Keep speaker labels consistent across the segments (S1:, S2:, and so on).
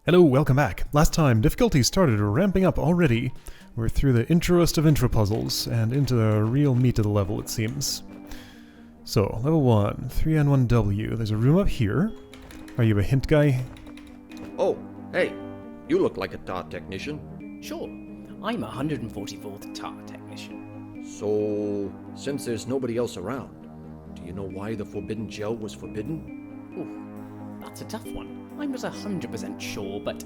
S1: Hello, welcome back. Last time, difficulty started ramping up already. We're through the introest of intro puzzles, and into the real meat of the level, it seems. So, level 1, 3N1W. There's a room up here. Are you a hint guy?
S2: Oh, hey, you look like a tar technician.
S3: Sure, I'm a 144th tar technician.
S2: So, since there's nobody else around, do you know why the forbidden gel was forbidden?
S3: Ooh, that's a tough one. I was 100% sure, but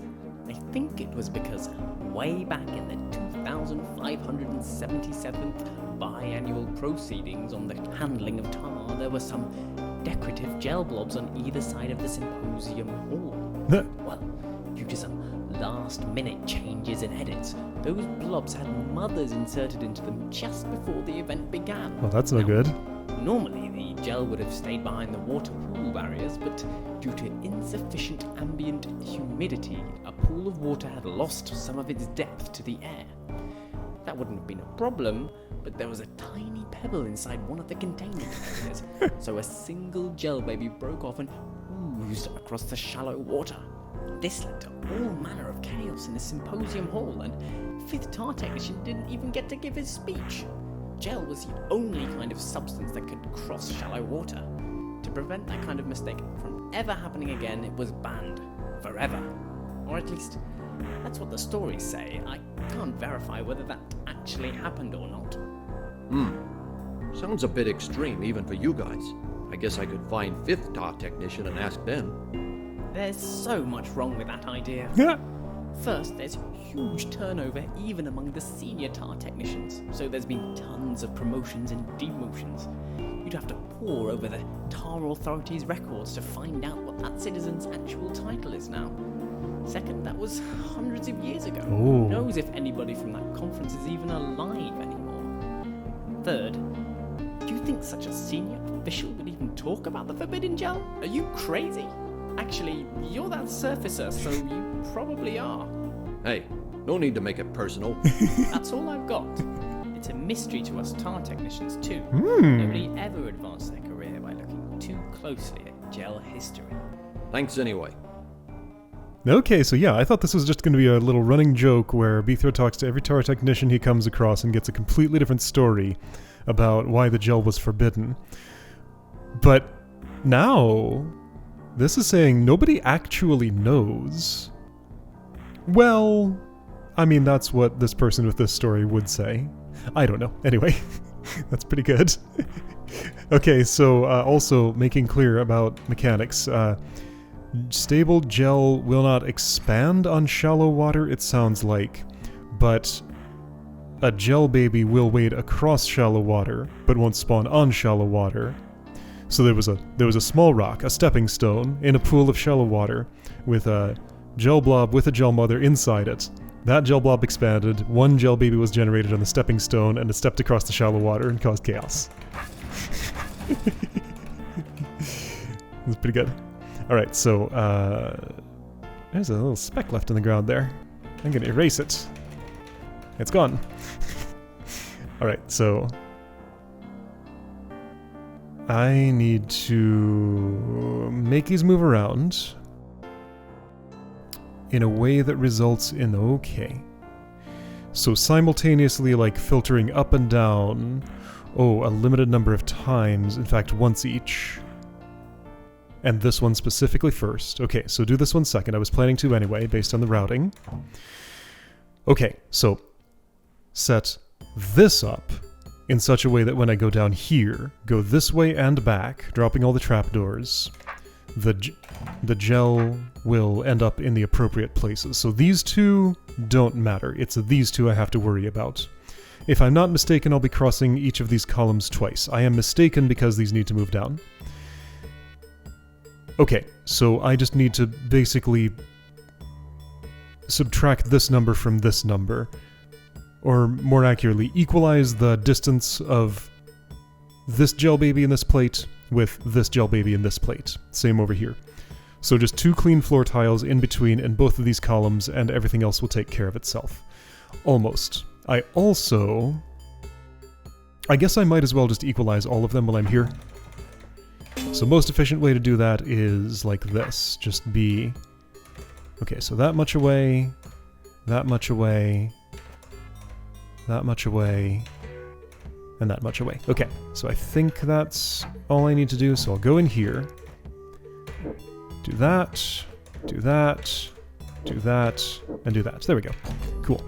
S3: I think it was because way back in the 2577th biannual proceedings on the handling of tar, there were some decorative gel blobs on either side of the symposium hall. Well, due to some last-minute changes and edits, those blobs had mothers inserted into them just before the event began.
S1: Well, that's no good.
S3: Normally, the gel would have stayed behind the water pool barriers, but due to insufficient ambient humidity, a pool of water had lost some of its depth to the air. That wouldn't have been a problem, but there was a tiny pebble inside one of the containment areas, so a single gel baby broke off and oozed across the shallow water. This led to all manner of chaos in the symposium hall, and fifth tar technician didn't even get to give his speech. Gel was the only kind of substance that could cross shallow water. To prevent that kind of mistake from ever happening again, it was banned. Forever. Or at least, that's what the stories say. I can't verify whether that actually happened or not.
S2: Sounds a bit extreme even for you guys. I guess I could find fifth tar technician and ask them.
S3: There's so much wrong with that idea. First, there's huge turnover even among the senior tar technicians, so there's been tons of promotions and demotions. You'd have to pore over the tar authority's records to find out what that citizen's actual title is now. Second, that was hundreds of years ago.
S1: Ooh.
S3: Who knows if anybody from that conference is even alive anymore? Third, do you think such a senior official would even talk about the forbidden gel? Are you crazy? Actually, you're that surfacer, so you probably are.
S2: Hey, no need to make it personal.
S3: That's all I've got. It's a mystery to us tar technicians too. Nobody ever advanced their career by looking too closely at gel history.
S2: Thanks anyway.
S1: Okay, so yeah, I thought this was just going to be a little running joke where Beethro talks to every tar technician he comes across and gets a completely different story about why the gel was forbidden. But now, this is saying nobody actually knows. Well, I mean, that's what this person with this story would say. I don't know. Anyway, that's pretty good. Okay, so also making clear about mechanics. Stable gel will not expand on shallow water, it sounds like, but a gel baby will wade across shallow water, but won't spawn on shallow water. So there was a small rock, a stepping stone, in a pool of shallow water, with a gel blob with a gel mother inside it. That gel blob expanded, one gel baby was generated on the stepping stone, and it stepped across the shallow water and caused chaos. That's pretty good. Alright, so, there's a little speck left in the ground there. I'm gonna erase it. It's gone. Alright, so I need to make these move around in a way that results in okay. So simultaneously, like, filtering up and down, a limited number of times, in fact once each. And this one specifically first. Okay, so do this one second. I was planning to anyway, based on the routing. Okay, so set this up in such a way that when I go down here, go this way and back, dropping all the trapdoors, the gel will end up in the appropriate places. So these two don't matter. It's these two I have to worry about. If I'm not mistaken, I'll be crossing each of these columns twice. I am mistaken because these need to move down. Okay, so I just need to basically subtract this number from this number. Or more accurately, equalize the distance of this gel baby in this plate with this gel baby in this plate. Same over here. So just two clean floor tiles in between in both of these columns, and everything else will take care of itself. Almost. I guess I might as well just equalize all of them while I'm here. So most efficient way to do that is like this. Just be Okay, so that much away, that much away, that much away, and that much away. Okay, so I think that's all I need to do, so I'll go in here, do that, do that, do that, and do that. There we go. Cool.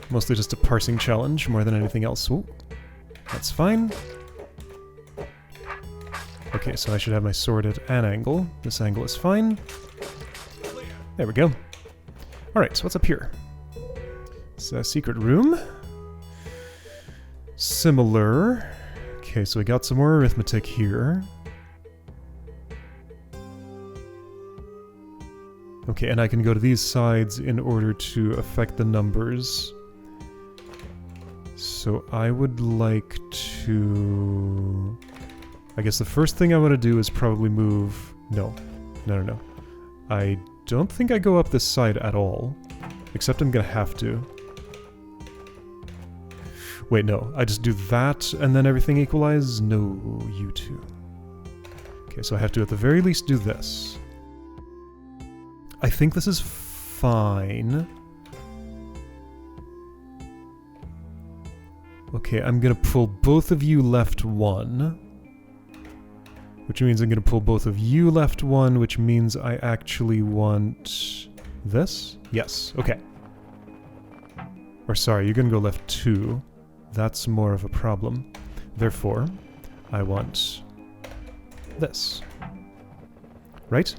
S1: Mostly just a parsing challenge more than anything else. Ooh, that's fine. Okay, so I should have my sword at an angle. This angle is fine. There we go. Alright, so what's up here? It's a secret room. Similar. Okay, so we got some more arithmetic here. Okay, and I can go to these sides in order to affect the numbers. So I would like to... I guess the first thing I want to do is probably move... No. No. I don't think I go up this side at all. Except I'm gonna have to. Wait, no. I just do that and then everything equalizes? No, you two. Okay, so I have to at the very least do this. I think this is fine. Okay, I'm gonna pull both of you left 1. Which means I'm gonna pull both of you left 1, which means I actually want... this? Yes, okay. Or sorry, you're gonna go left 2. That's more of a problem. Therefore, I want... this. Right?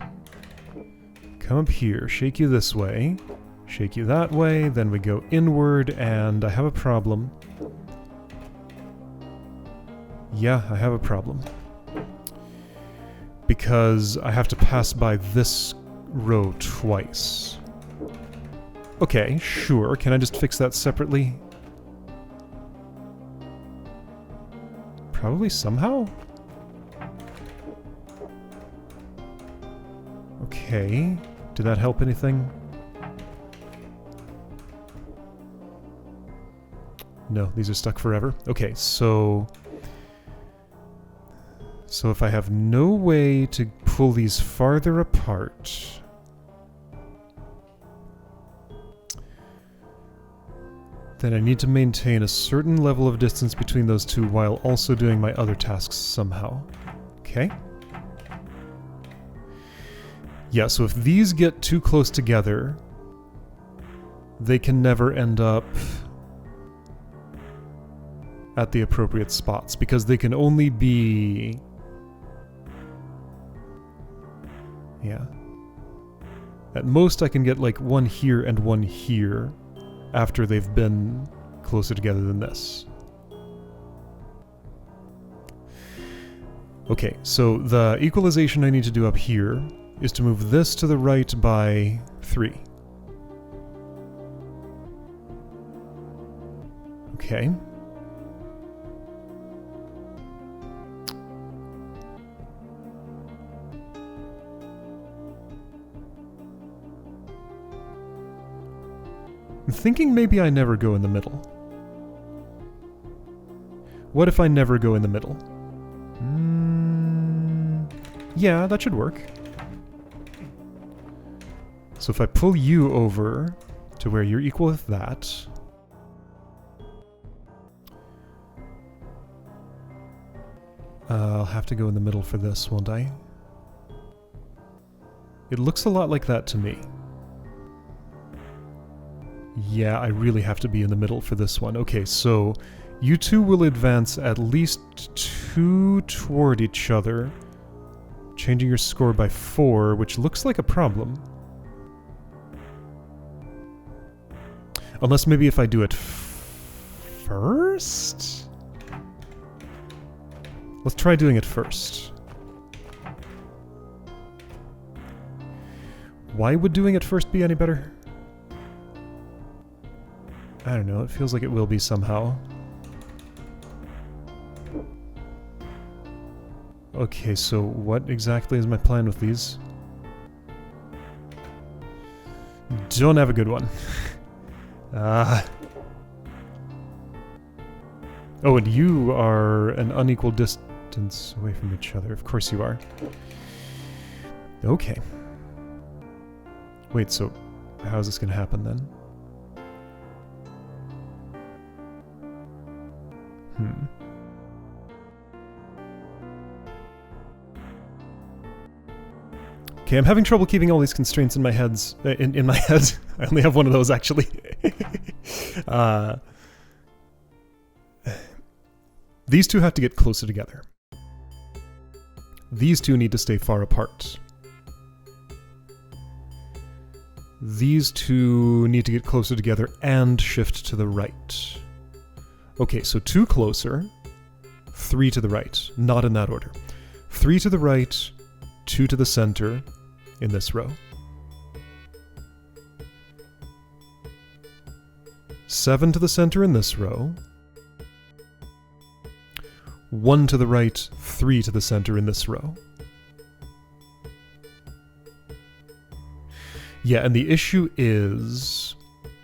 S1: Come up here, shake you this way, shake you that way, then we go inward, and I have a problem. Yeah, I have a problem. Because I have to pass by this row twice. Okay, sure. Can I just fix that separately? Probably somehow? Okay. Did that help anything? No, these are stuck forever. Okay, so... So if I have no way to pull these farther apart... then I need to maintain a certain level of distance between those two while also doing my other tasks somehow. Okay? Yeah, so if these get too close together, they can never end up at the appropriate spots, because they can only be... yeah. At most I can get like one here and one here after they've been closer together than this. Okay, so the equalization I need to do up here is to move this to the right by 3. Okay. I'm thinking maybe I never go in the middle. What if I never go in the middle? Yeah, that should work. So if I pull you over to where you're equal with that... I'll have to go in the middle for this, won't I? It looks a lot like that to me. Yeah, I really have to be in the middle for this one. Okay, so you two will advance at least 2 toward each other, changing your score by 4, which looks like a problem. Unless maybe if I do it first? Let's try doing it first. Why would doing it first be any better? I don't know, it feels like it will be somehow. Okay, so what exactly is my plan with these? Don't have a good one. Oh, and you are an unequal distance away from each other. Of course you are. Okay. Wait, so how is this going to happen then? Okay, I'm having trouble keeping all these constraints in my heads. In my head. I only have one of those, actually. These two have to get closer together. These two need to stay far apart. These two need to get closer together and shift to the right. Okay, so 2 closer, 3 to the right. Not in that order. 3 to the right, 2 to the center in this row. 7 to the center in this row. 1 to the right, 3 to the center in this row. Yeah, and the issue is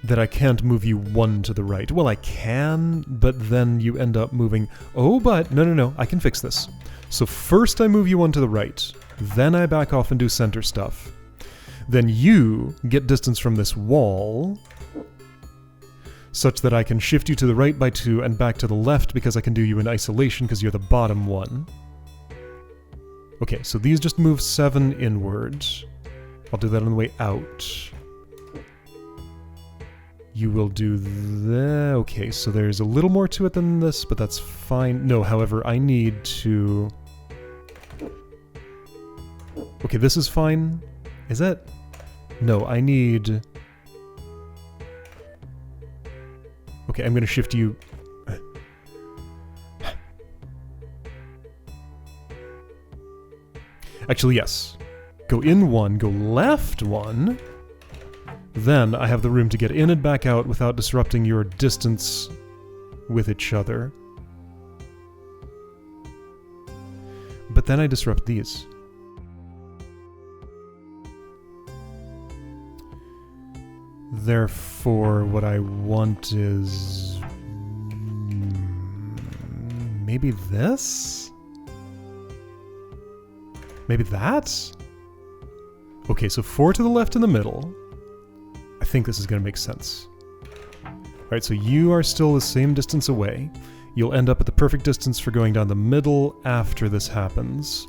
S1: that I can't move you 1 to the right. Well, I can, but then you end up moving... Oh, but... No, I can fix this. So first I move you 1 to the right, then I back off and do center stuff. Then you get distance from this wall, such that I can shift you to the right by 2 and back to the left because I can do you in isolation because you're the bottom one. Okay, so these just move 7 inward. I'll do that on the way out. You will do that. Okay, so there's a little more to it than this, but that's fine. No, however, I need to... Okay, this is fine. Is that... No, I need... Okay, I'm going to shift you... Actually, yes. Go in 1, go left 1. Then I have the room to get in and back out without disrupting your distance with each other. But then I disrupt these. Therefore, what I want is... maybe this? Maybe that? Okay, so 4 to the left in the middle. I think this is going to make sense. Alright, so you are still the same distance away. You'll end up at the perfect distance for going down the middle after this happens.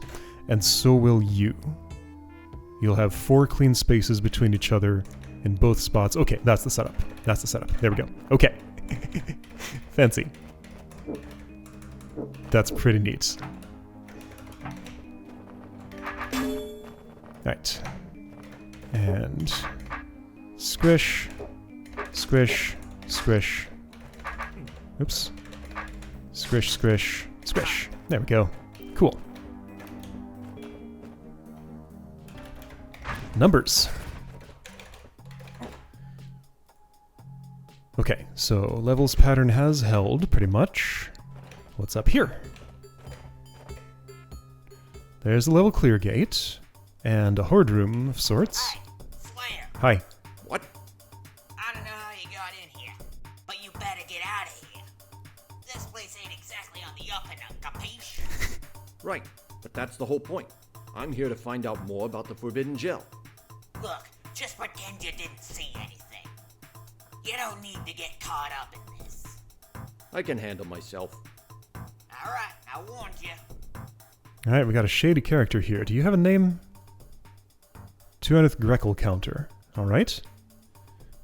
S1: And so will you. You'll have 4 clean spaces between each other in both spots. Okay, that's the setup. That's the setup. There we go. Okay. Fancy. That's pretty neat. Alright. And... squish. Squish. Squish. Oops. Squish, squish, squish. There we go. Cool. Numbers. Okay, so levels pattern has held, pretty much. What's up here? There's a level clear gate, and a horde room of sorts.
S4: Hey, Slayer.
S1: Hi.
S2: What?
S4: I don't know how you got in here, but you better get out of here. This place ain't exactly on the up and up, capiche?
S2: Right, but that's the whole point. I'm here to find out more about the Forbidden Gel.
S4: Look, just pretend you didn't see anything. You don't need to get caught up in this.
S2: I can handle myself.
S4: Alright, I warned you.
S1: Alright, we got a shady character here. Do you have a name? 200th Treacle counter. Alright.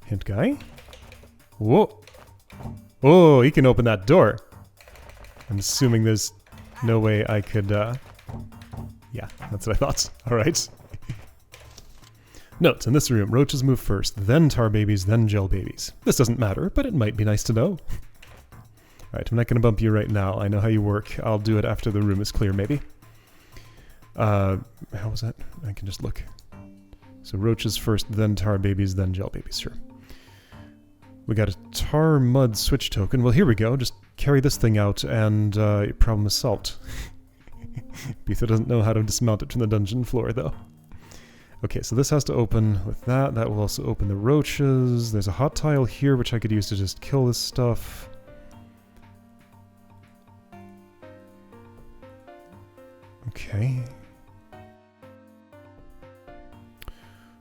S1: Hint guy. Whoa. Oh, he can open that door. I'm assuming there's no way I could, yeah, that's what I thought. Alright. Notes, in this room, roaches move first, then tar babies, then gel babies. This doesn't matter, but it might be nice to know. Alright, I'm not going to bump you right now. I know how you work. I'll do it after the room is clear, maybe. How was that? I can just look. So roaches first, then tar babies, then gel babies, sure. We got a tar mud switch token. Well, here we go. Just carry this thing out and your problem is solved. Beetha doesn't know how to dismount it from the dungeon floor, though. Okay, so this has to open with that. That will also open the roaches. There's a hot tile here, which I could use to just kill this stuff. Okay.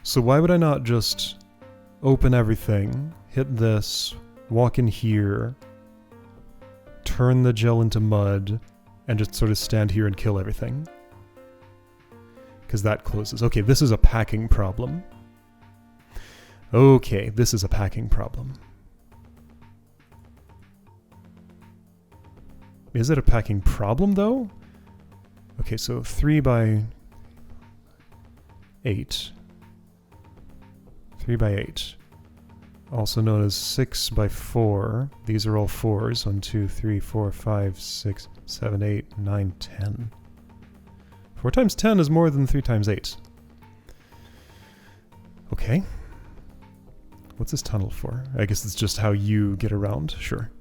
S1: So why would I not just open everything, hit this, walk in here, turn the gel into mud, and just sort of stand here and kill everything? Because that closes. Okay, this is a packing problem. Okay, this is a packing problem. Is it a packing problem, though? Okay, so 3 by 8. 3 by 8. Also known as 6 by 4. These are all 4s. 1, 2, 3, 4, 5, 6, 7, 8, 9, 10. 4 times 10 is more than 3 times 8. Okay. What's this tunnel for? I guess it's just how you get around. Sure.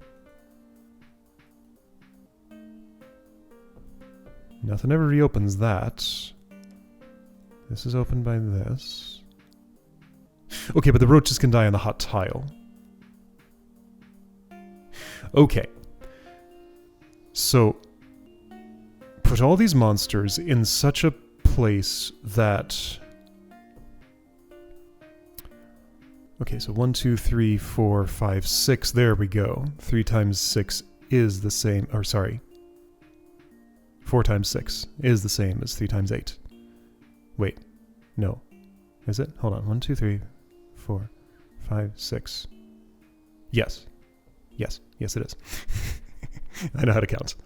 S1: Nothing ever reopens that. This is opened by this. Okay, but the roaches can die on the hot tile. Okay. So, put all these monsters in such a place that... Okay, so 1, 2, 3, 4, 5, 6. There we go. 3 times 6 is the same... Or, sorry. 4 times 6 is the same as 3 times 8. Wait. No. Is it? Hold on. 1, 2, 3, 4, 5, 6. Yes. Yes. Yes, it is. I know how to count.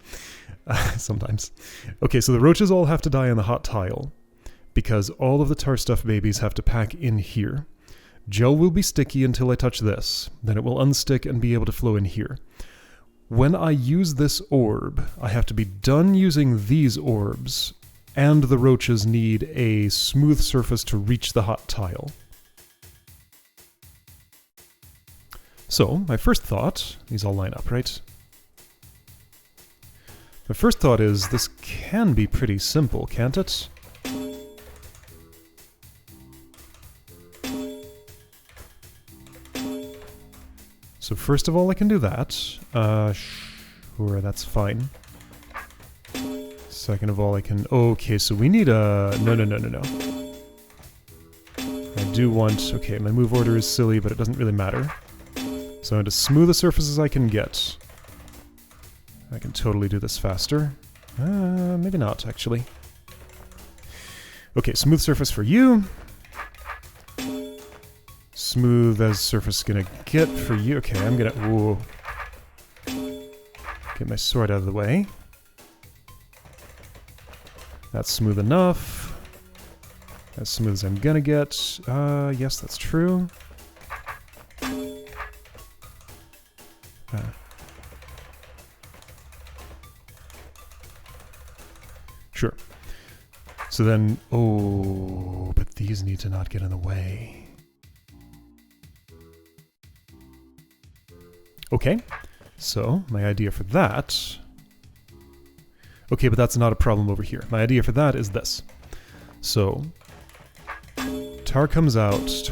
S1: Sometimes. Okay, so the roaches all have to die on the hot tile because all of the tar stuff babies have to pack in here. Gel will be sticky until I touch this. Then it will unstick and be able to flow in here. When I use this orb, I have to be done using these orbs, and the roaches need a smooth surface to reach the hot tile. So, my first thought, these all line up, right? My first thought is, this can be pretty simple, can't it? So first of all, I can do that. Sure, that's fine. Second of all, I can... Okay, so we need a... No. I do want... Okay, my move order is silly, but it doesn't really matter. So I'm going to smooth the surfaces I can get. I can totally do this faster. Maybe not, actually. Okay, smooth surface for you. Smooth as surface gonna get for you. Okay, I'm gonna... Ooh. Get my sword out of the way. That's smooth enough. As smooth as I'm gonna get. Yes, that's true. Sure. So then... Oh, but these need to not get in the way. Okay, so my idea for that... Okay, but that's not a problem over here. My idea for that is this. So, tar comes out,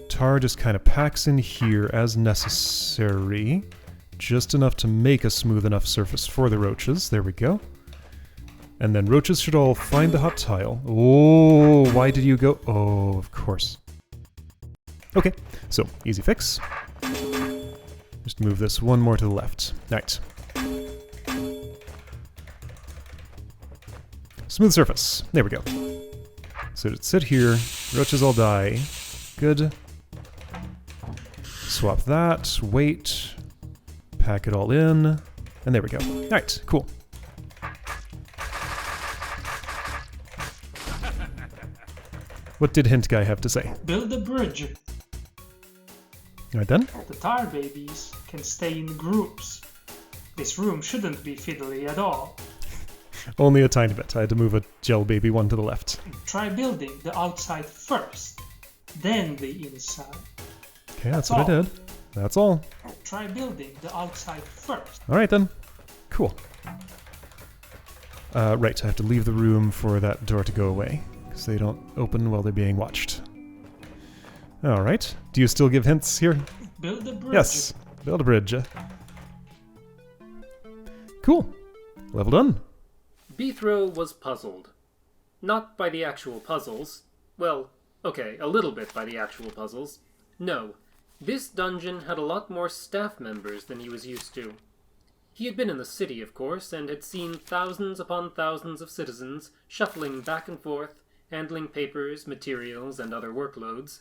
S1: tar just kind of packs in here as necessary. Just enough to make a smooth enough surface for the roaches. There we go. And then roaches should all find the hot tile. Oh, why did you go? Oh, of course. Okay, so easy fix. Just move this one more to the left. Right. Smooth surface. There we go. So it'd sit here. Roaches all die. Good. Swap that. Wait. Pack it all in. And there we go. Alright, cool. What did Hint Guy have to say?
S5: Build a bridge.
S1: Alright then.
S5: The tar babies can stay in groups. This room shouldn't be fiddly at all.
S1: Only a tiny bit. I had to move a gel baby one to the left.
S5: Try building the outside first, then the inside.
S1: Okay, that's what I did. That's all.
S5: Try building the outside first.
S1: Alright then. Cool. Right, I have to leave the room for that door to go away, because they don't open while they're being watched. Alright. Do you still give hints here?
S5: Build a bridge.
S1: Yes. Build a bridge. Cool. Level done.
S6: Beethro was puzzled. Not by the actual puzzles. Well, Okay, a little bit by the actual puzzles. No, this dungeon had a lot more staff members than he was used to. He had been in the city, of course, and had seen thousands upon thousands of citizens shuffling back and forth, handling papers, materials, and other workloads.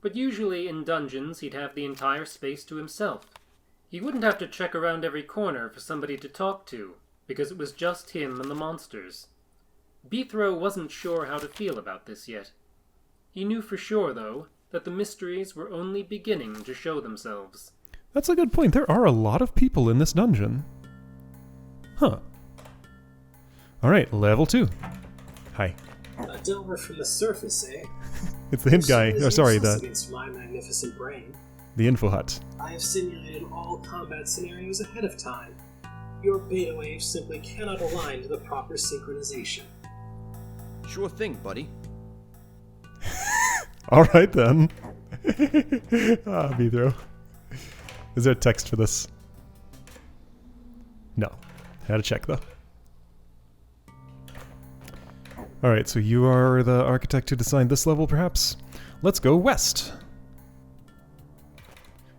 S6: But usually in dungeons he'd have the entire space to himself. He wouldn't have to check around every corner for somebody to talk to, because it was just him and the monsters. Beethro wasn't sure how to feel about this yet. He knew for sure, though, that the mysteries were only beginning to show themselves.
S1: That's a good point. There are a lot of people in this dungeon. Huh. Alright, level 2. Hi.
S7: A delver from the surface, eh?
S1: It's the hint guy. Oh, sorry,
S7: against my magnificent brain.
S1: the info hut.
S7: I have simulated all combat scenarios ahead of time. Your beta waves simply cannot align to the proper synchronization.
S2: Sure thing, buddy.
S1: Alright then. Beethro. Is there text for this? No. Had to check though. Alright, so you are the architect who designed this level, perhaps? Let's go west.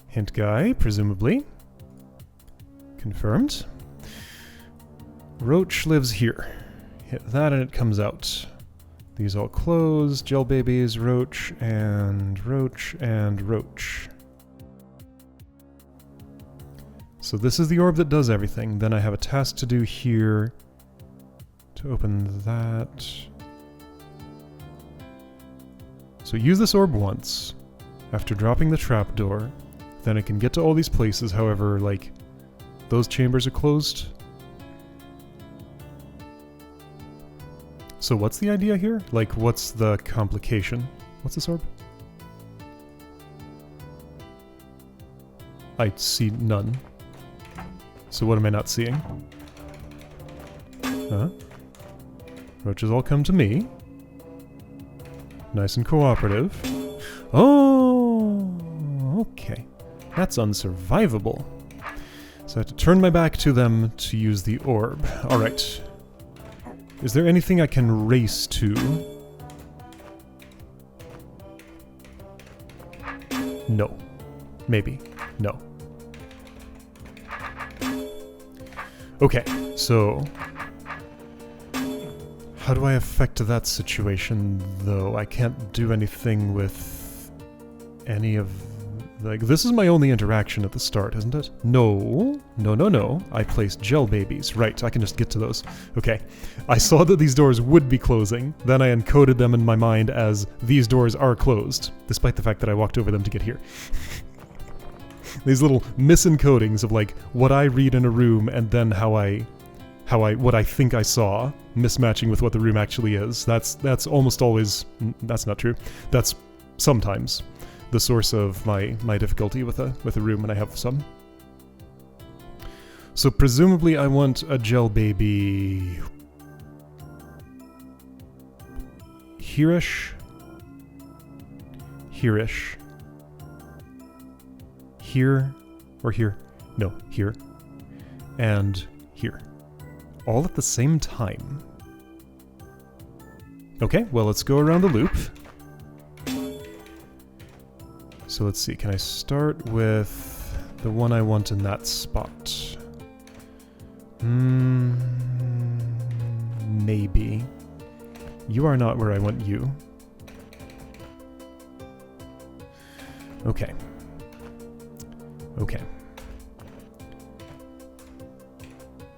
S1: Hint guy, presumably. Confirmed. Roach lives here. Hit that and it comes out. These all close. Gel babies, Roach, and Roach, and Roach. So this is the orb that does everything. Then I have a task to do here to open that. So use this orb once. After dropping the trapdoor, then I can get to all these places. However, like, those chambers are closed. So what's the idea here? Like, what's the complication? What's this orb? I see none. So what am I not seeing? Huh? Roaches all come to me. Nice and cooperative. Oh, okay. That's unsurvivable. So I have to turn my back to them to use the orb. Alright. Is there anything I can race to? No. Maybe. No. Okay, so... how do I affect that situation, though? I can't do anything with any of... like, this is my only interaction at the start, isn't it? No. No, no, no. I placed gel babies. Right, I can just get to those. Okay. I saw that these doors would be closing. Then I encoded them in my mind as these doors are closed, despite the fact that I walked over them to get here. These little misencodings of, like, what I read in a room and then what I think I saw, mismatching with what the room actually is. That's almost always... that's not true. That's sometimes the source of my difficulty with a room when I have some. So presumably I want a gel baby... here-ish? Here-ish. Here, or here. No, here. And here. All at the same time. Okay, well, let's go around the loop. So let's see, can I start with the one I want in that spot? Maybe. You are not where I want you. Okay. Okay.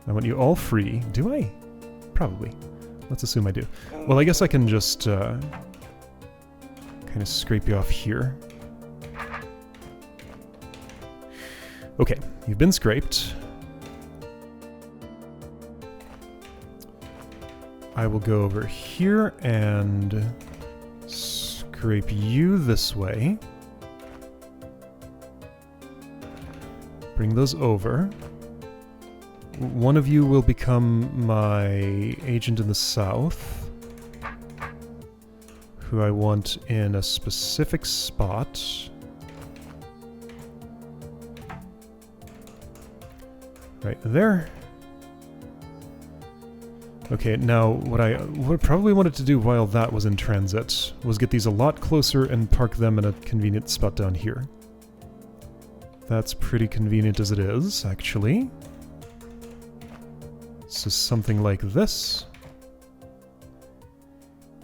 S1: I want you all free. Do I? Probably. Let's assume I do. Well, I guess I can just kind of scrape you off here. Okay, you've been scraped. I will go over here and scrape you this way. Bring those over. One of you will become my agent in the south, who I want in a specific spot. Right there. Okay, now what I probably wanted to do while that was in transit was get these a lot closer and park them in a convenient spot down here. That's pretty convenient as it is, actually. So something like this.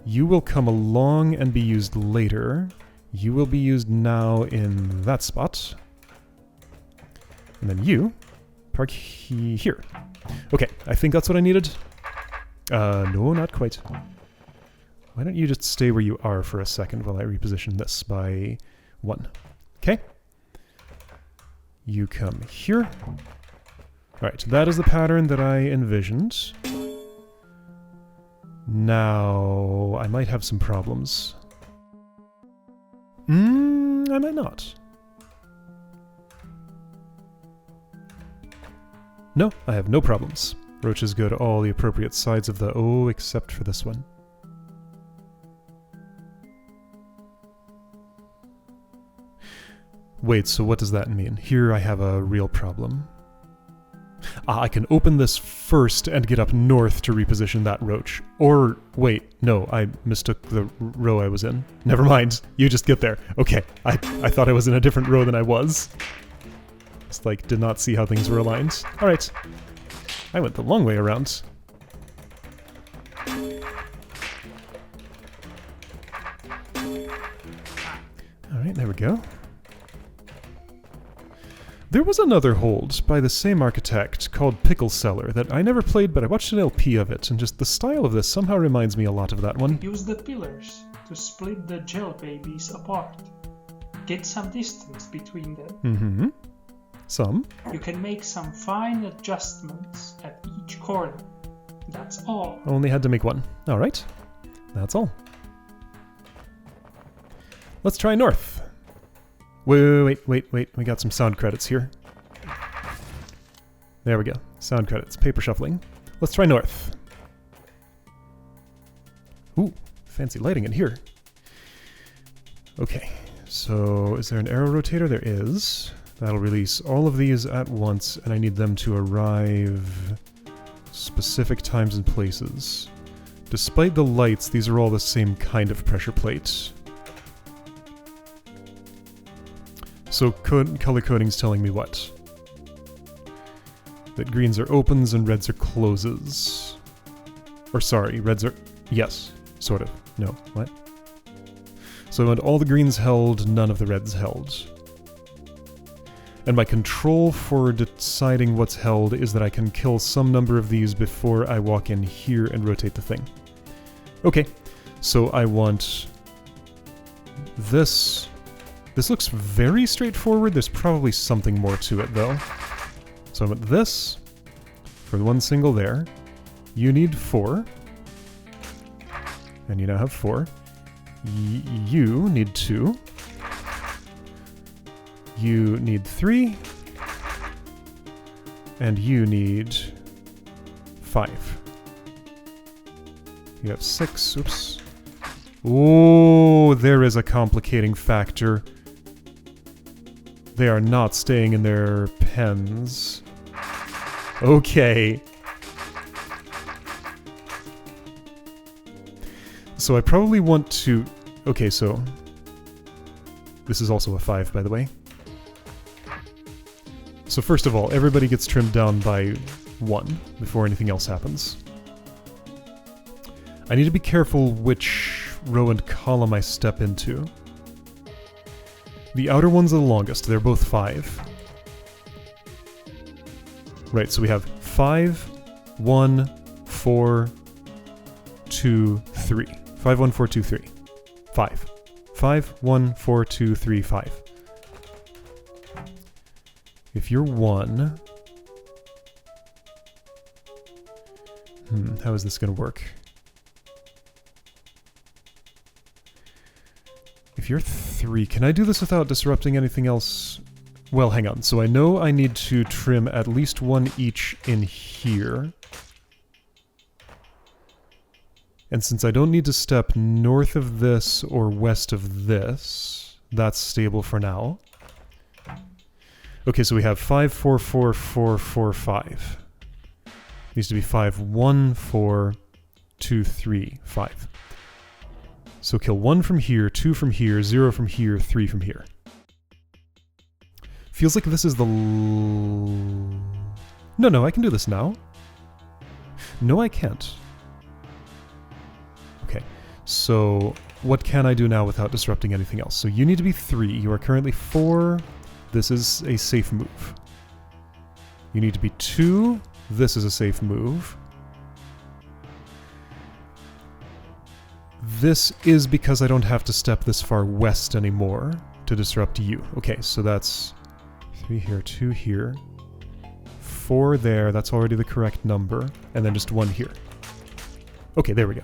S1: You will come along and be used later. You will be used now in that spot. And then you park here. Okay, I think that's what I needed. No, not quite. Why don't you just stay where you are for a second while I reposition this by 1. Okay. You come here. Alright, that is the pattern that I envisioned. Now, I might have some problems. I might not. No, I have no problems. Roaches go to all the appropriate sides of the... Oh, except for this one. Wait, so what does that mean? Here I have a real problem. Ah, I can open this first and get up north to reposition that roach. Or, wait, no, I mistook the row I was in. Never mind, you just get there. Okay, I thought I was in a different row than I was. Just, like, did not see how things were aligned. Alright. I went the long way around. Alright, there we go. There was another hold by the same architect called Pickle Cellar that I never played, but I watched an LP of it, and just the style of this somehow reminds me a lot of that one.
S5: Use the pillars to split the gel babies apart. Get some distance between them.
S1: Mm-hmm. Some.
S5: You can make some fine adjustments at each corner. That's all.
S1: Only had to make one. Alright. That's all. Let's try north. Wait. We got some sound credits here. There we go. Sound credits. Paper shuffling. Let's try north. Ooh, fancy lighting in here. Okay, so is there an arrow rotator? There is. That'll release all of these at once, and I need them to arrive specific times and places. Despite the lights, these are all the same kind of pressure plate. So color coding's telling me what? That greens are opens and reds are closes. Or sorry, reds are... Yes, sort of. No, what? So I want all the greens held, none of the reds held. And my control for deciding what's held is that I can kill some number of these before I walk in here and rotate the thing. Okay, so I want this. This looks very straightforward. There's probably something more to it, though. So I want this for the one single there. You need 4. And you now have 4. You need 2. You need 3. And you need 5. You have 6. Oops. Oh, there is a complicating factor. They are not staying in their pens. Okay. So I probably want to... Okay, so... This is also a 5, by the way. So first of all, everybody gets trimmed down by 1 before anything else happens. I need to be careful which row and column I step into. The outer ones are the longest. They're both 5. Right, so we have 5, 1, 4, 2, 3. 5, 1, 4, 2, 3. 5. 5, 1, 4, 2, 3, 5. If you're 1... how is this going to work? If you're 3, can I do this without disrupting anything else? Well, hang on. So I know I need to trim at least 1 each in here. And since I don't need to step north of this or west of this, that's stable for now. Okay, so we have 5, 4, 4, 4, 4, 5. Needs to be 5, 1, 4, 2, 3, 5. So kill 1 from here, 2 from here, 0 from here, 3 from here. Feels like this is the... No, I can do this now. No, I can't. Okay, so what can I do now without disrupting anything else? So you need to be 3. You are currently 4. This is a safe move. You need to be 2. This is a safe move. This is because I don't have to step this far west anymore to disrupt you. Okay, so that's 3 here, 2 here, 4 there, that's already the correct number, and then just 1 here. Okay, there we go.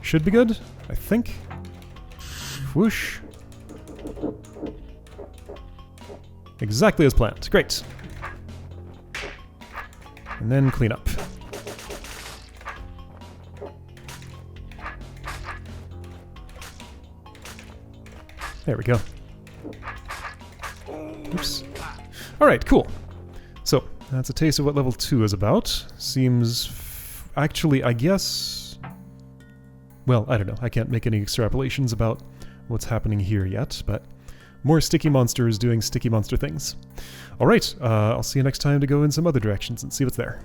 S1: Should be good, I think. Whoosh. Exactly as planned. Great. And then clean up. There we go. Oops. Alright, cool. So, that's a taste of what level 2 is about. Seems... actually, I guess... well, I don't know. I can't make any extrapolations about what's happening here yet, but more sticky monsters doing sticky monster things. Alright, I'll see you next time to go in some other directions and see what's there.